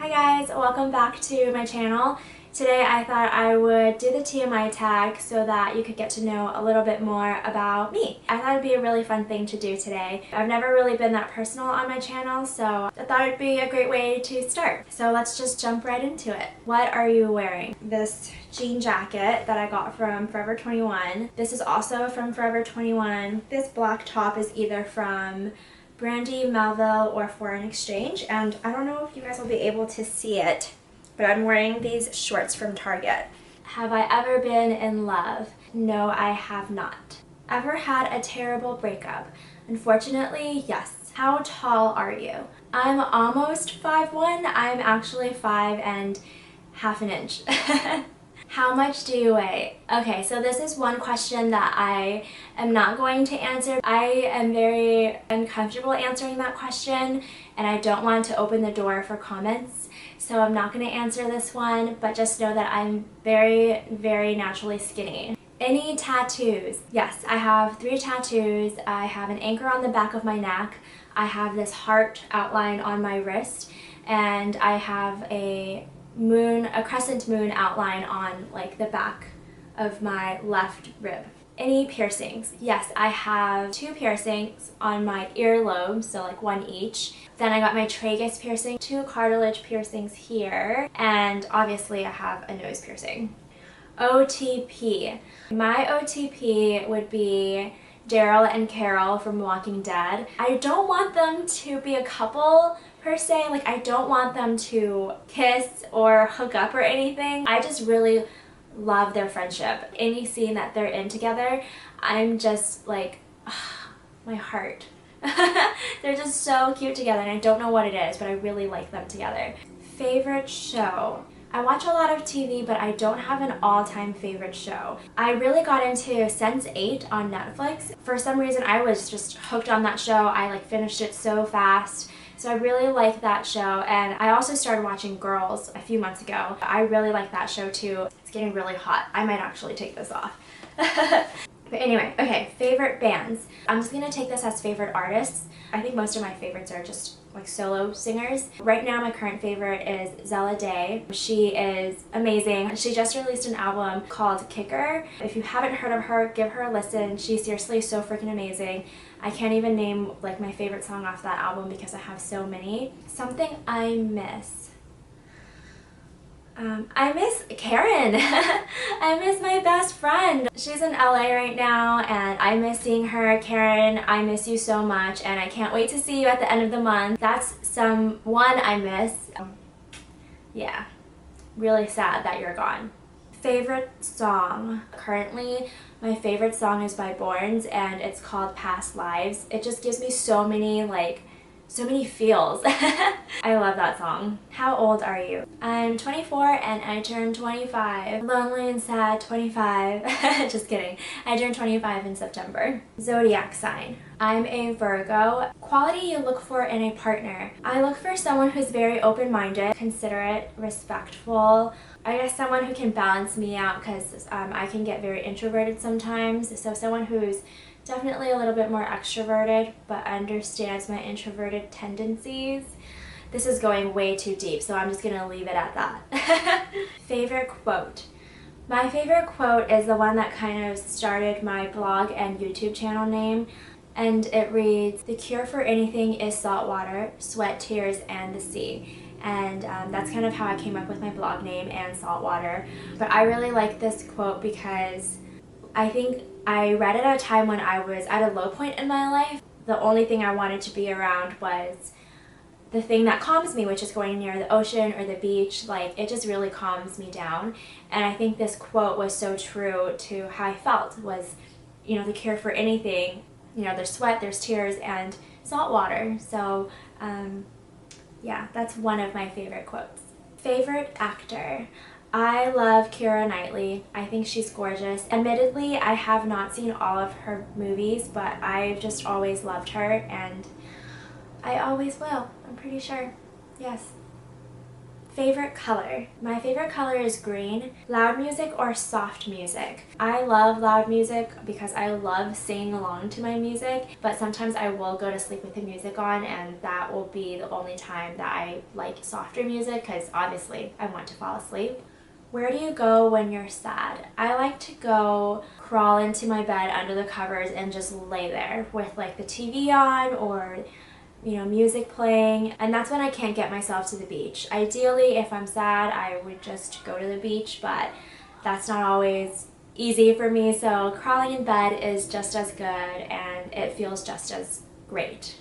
Hi guys, welcome back to my channel. Today I thought I would do the TMI tag so that you could get to know a little bit more about me. I thought it'd be a really fun thing to do today. I've never really been that personal on my channel, so I thought it'd be a great way to start. So let's just jump right into it. What are you wearing? This jean jacket that I got from Forever 21. This is also from Forever 21. This black top is either from Brandy, Melville, or Foreign Exchange, and I don't know if you guys will be able to see it, but I'm wearing these shorts from Target. Have I ever been in love? No, I have not. Ever had a terrible breakup? Unfortunately, yes. How tall are you? I'm almost 5'1". I'm actually 5 and half an inch. How much do you weigh? Okay, so this is one question that I am not going to answer. I am very uncomfortable answering that question, and I don't want to open the door for comments. So I'm not going to answer this one, but just know that I'm very, very naturally skinny. Any tattoos? Yes, I have 3 tattoos. I have an anchor on the back of my neck. I have this heart outline on my wrist, and I have a crescent moon outline on like the back of my left rib. Any piercings? Yes, I have 2 piercings on my earlobe, so like 1 each. Then I got my tragus piercing, 2 cartilage piercings here, and obviously I have a nose piercing. OTP. My OTP would be Daryl and Carol from Walking Dead. I don't want them to be a couple per se, like I don't want them to kiss or hook up or anything. I just really love their friendship. Any scene that they're in together, I'm just like, my heart. They're just so cute together, and I don't know what it is, but I really like them together. Favorite show? I watch a lot of TV, but I don't have an all-time favorite show. I really got into Sense8 on Netflix. For some reason, I was just hooked on that show. I like finished it so fast. So I really like that show, and I also started watching Girls a few months ago. I really like that show too. It's getting really hot. I might actually take this off. But anyway, okay, favorite bands. I'm just gonna take this as favorite artists. I think most of my favorites are just like solo singers. Right now my current favorite is Zella Day. She is amazing. She just released an album called Kicker. If you haven't heard of her, give her a listen. She's seriously so freaking amazing. I can't even name like my favorite song off that album because I have so many. Something I miss. I miss Karen. I miss my best friend. She's in LA right now, and I miss seeing her. Karen, I miss you so much, and I can't wait to see you at the end of the month. That's someone I miss. Yeah, really sad that you're gone. Favorite song? Currently, my favorite song is by Borns, and it's called Past Lives. It just gives me so many feels. I love that song. How old are you? I'm 24 and I turned 25. Lonely and sad 25. Just kidding. I turned 25 in September. Zodiac sign. I'm a Virgo. Quality you look for in a partner. I look for someone who's very open-minded, considerate, respectful. I guess someone who can balance me out because I can get very introverted sometimes. So someone who's definitely a little bit more extroverted, but understands my introverted tendencies. This is going way too deep, so I'm just gonna leave it at that. Favorite quote? My favorite quote is the one that kind of started my blog and YouTube channel name, and it reads, "The cure for anything is salt water, sweat, tears, and the sea." And that's kind of how I came up with my blog name and saltwater. But I really like this quote because I think I read it at a time when I was at a low point in my life. The only thing I wanted to be around was the thing that calms me, which is going near the ocean or the beach. Like, it just really calms me down. And I think this quote was so true to how I felt, was, you know, the cure for anything. You know, there's sweat, there's tears, and salt water. So, yeah, that's one of my favorite quotes. Favorite actor? I love Keira Knightley. I think she's gorgeous. Admittedly, I have not seen all of her movies, but I've just always loved her, and I always will, I'm pretty sure. Yes. Favorite color. My favorite color is green. Loud music or soft music? I love loud music because I love singing along to my music, but sometimes I will go to sleep with the music on, and that will be the only time that I like softer music because obviously I want to fall asleep. Where do you go when you're sad? I like to go crawl into my bed under the covers and just lay there with like the TV on or music playing, and that's when I can't get myself to the beach. Ideally, if I'm sad, I would just go to the beach, but that's not always easy for me, so crawling in bed is just as good and it feels just as great.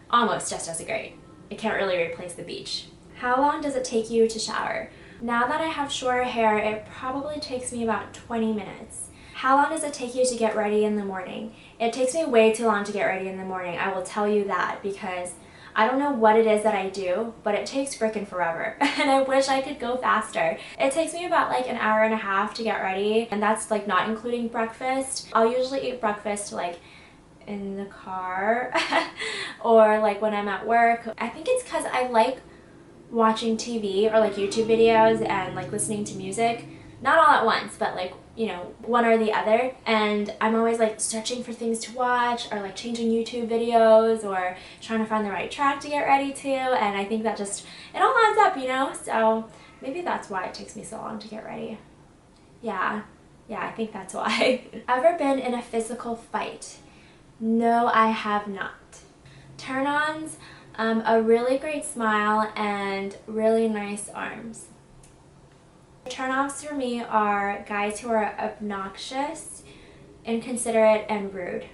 Almost just as great. It can't really replace the beach. How long does it take you to shower? Now that I have shorter hair, it probably takes me about 20 minutes. How long does it take you to get ready in the morning? It takes me way too long to get ready in the morning, I will tell you that, because I don't know what it is that I do, but it takes frickin' forever, and I wish I could go faster. It takes me about like an hour and a half to get ready, and that's like not including breakfast. I'll usually eat breakfast like in the car or like when I'm at work. I think it's because I like watching TV or like YouTube videos and like listening to music, not all at once, but like one or the other, and I'm always like searching for things to watch or like changing YouTube videos or trying to find the right track to get ready to, and I think that just, it all adds up, so maybe that's why it takes me so long to get ready. Yeah, I think that's why. Ever been in a physical fight? No, I have not. Turn-ons, a really great smile and really nice arms. Turn-offs for me are guys who are obnoxious, inconsiderate, and rude.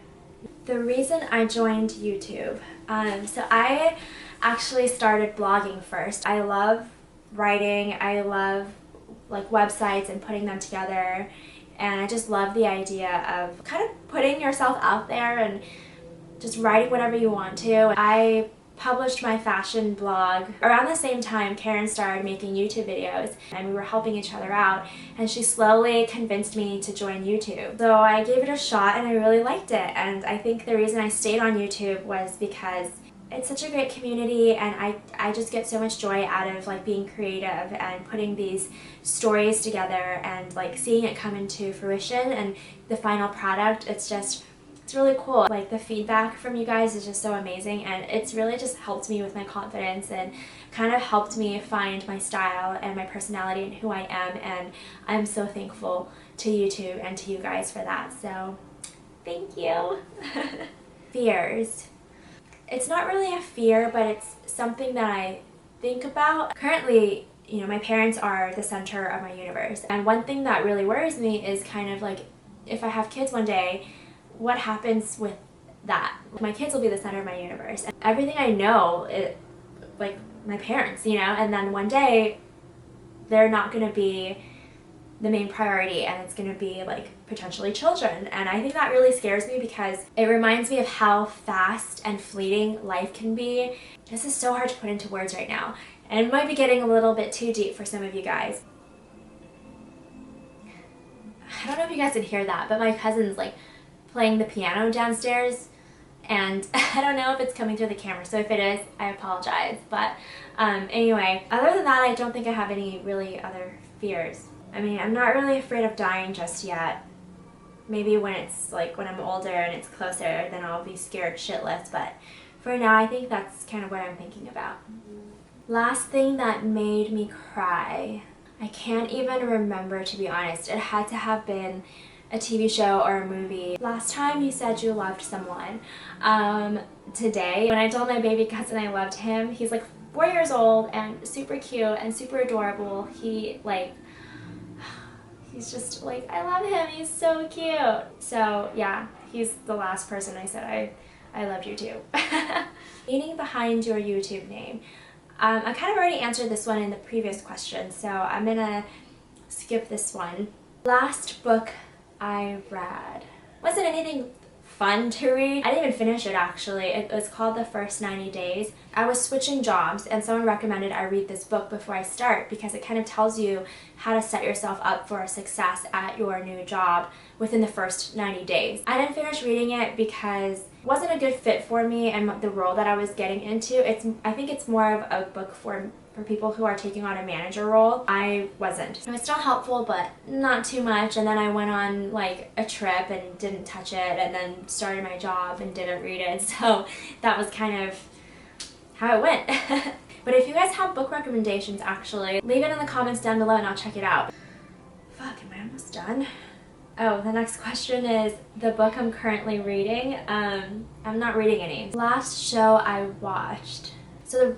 The reason I joined YouTube, so I actually started blogging first. I love writing, I love like websites and putting them together, and I just love the idea of kind of putting yourself out there and just writing whatever you want to. I published my fashion blog. Around the same time, Karen started making YouTube videos and we were helping each other out, and she slowly convinced me to join YouTube. So I gave it a shot and I really liked it, and I think the reason I stayed on YouTube was because it's such a great community, and I just get so much joy out of like being creative and putting these stories together and like seeing it come into fruition and the final product. It's really cool. Like the feedback from you guys is just so amazing, and it's really just helped me with my confidence and kind of helped me find my style and my personality and who I am, and I'm so thankful to YouTube and to you guys for that, so thank you. Fears. It's not really a fear, but it's something that I think about. Currently, my parents are the center of my universe, and one thing that really worries me is kind of like, if I have kids one day, what happens with that? My kids will be the center of my universe, and everything I know, like my parents, and then one day they're not going to be the main priority, and it's going to be like potentially children, and I think that really scares me because it reminds me of how fast and fleeting life can be. This is so hard to put into words right now, and it might be getting a little bit too deep for some of you guys. I don't know if you guys can hear that, but my cousin's like playing the piano downstairs, and I don't know if it's coming through the camera, so if it is, I apologize. But anyway, other than that, I don't think I have any really other fears. I mean, I'm not really afraid of dying just yet. Maybe when I'm older and it's closer, then I'll be scared shitless, but for now, I think that's kind of what I'm thinking about. Last thing that made me cry. I can't even remember, to be honest. It had to have been a TV show or a movie. Last time you said you loved someone. Today, when I told my baby cousin I loved him, he's like 4 years old and super cute and super adorable. He's just like, I love him, he's so cute. So yeah, he's the last person I said I loved you too. Meaning behind your YouTube name. I kind of already answered this one in the previous question, so I'm gonna skip this one. Last book I read. Wasn't anything fun to read. I didn't even finish it actually. It was called The First 90 Days. I was switching jobs and someone recommended I read this book before I start because it kind of tells you how to set yourself up for success at your new job within the first 90 days. I didn't finish reading it because it wasn't a good fit for me and the role that I was getting into. I think it's more of a book for for people who are taking on a manager role. I wasn't. It was still helpful, but not too much. And then I went on like a trip and didn't touch it, and then started my job and didn't read it. So that was kind of how it went. But if you guys have book recommendations, actually, leave it in the comments down below and I'll check it out. Fuck, am I almost done? Oh, the next question is the book I'm currently reading. I'm not reading any. Last show I watched. So the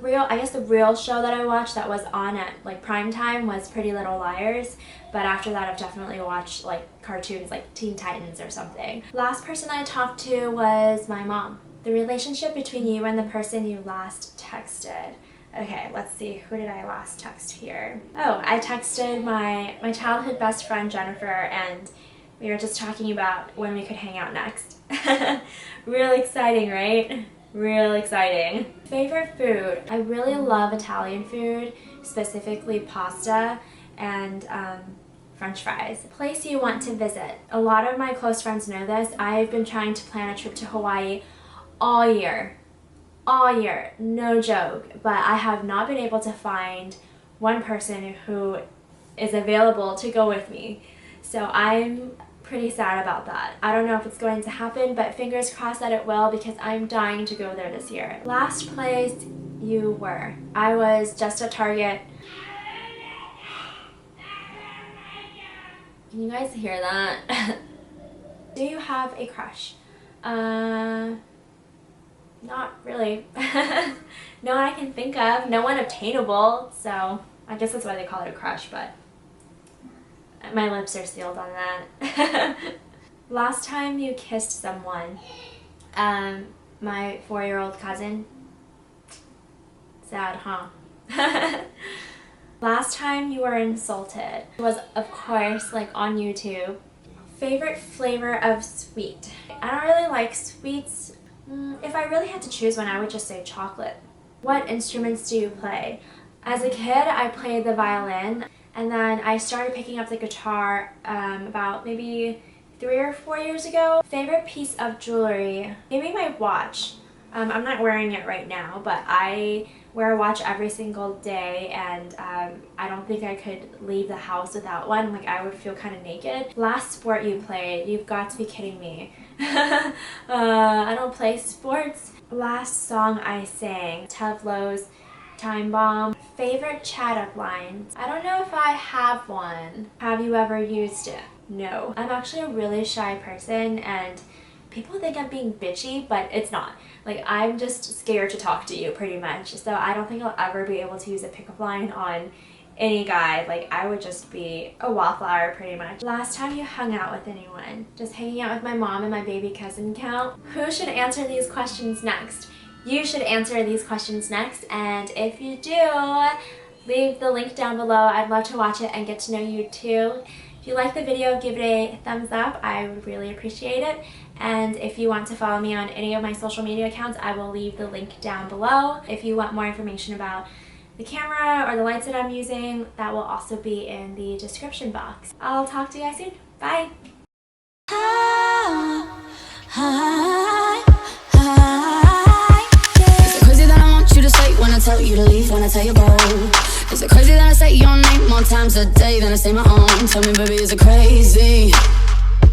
real show that I watched that was on at like prime time was Pretty Little Liars. But after that I've definitely watched like cartoons like Teen Titans or something. Last person I talked to was my mom. The relationship between you and the person you last texted. Okay, let's see, who did I last text here? Oh, I texted my childhood best friend Jennifer, and we were just talking about when we could hang out next. Real exciting, right? Real exciting. Favorite food? I really love Italian food, specifically pasta and French fries. Place you want to visit. A lot of my close friends know this. I've been trying to plan a trip to Hawaii all year, no joke, but I have not been able to find one person who is available to go with me. So I'm pretty sad about that. I don't know if it's going to happen, but fingers crossed that it will, because I'm dying to go there this year. Last place you were. I was just at Target. Can you guys hear that? Do you have a crush? Not really. No one I can think of. No one obtainable. So I guess that's why they call it a crush, but my lips are sealed on that. Last time you kissed someone. My 4-year-old cousin. Sad, huh? Last time you were insulted was, of course, like on YouTube. Favorite flavor of sweet. I don't really like sweets. If I really had to choose one, I would just say chocolate. What instruments do you play? As a kid, I played the violin, and then I started picking up the guitar about maybe 3 or 4 years ago. Favorite piece of jewelry? Maybe my watch. I'm not wearing it right now, but I wear a watch every single day, and I don't think I could leave the house without one. Like, I would feel kind of naked. Last sport you played? You've got to be kidding me. I don't play sports. Last song I sang? Tevlo's Time Bomb. Favorite chat up lines? I don't know if I have one. Have you ever used it? No. I'm actually a really shy person, and people think I'm being bitchy, but it's not. Like, I'm just scared to talk to you, pretty much. So I don't think I'll ever be able to use a pickup line on any guy. Like, I would just be a wallflower, pretty much. Last time you hung out with anyone? Just hanging out with my mom and my baby cousin count? Who should answer these questions next? You should answer these questions next, and if you do, leave the link down below. I'd love to watch it and get to know you too. If you like the video, give it a thumbs up. I would really appreciate it. And if you want to follow me on any of my social media accounts, I will leave the link down below. If you want more information about the camera or the lights that I'm using, that will also be in the description box. I'll talk to you guys soon. Bye! Is it crazy that I want you to stay when I tell you to leave, when I tell you go? Is it crazy that I say your name more times a day than I say my own? Tell me, baby, is it crazy?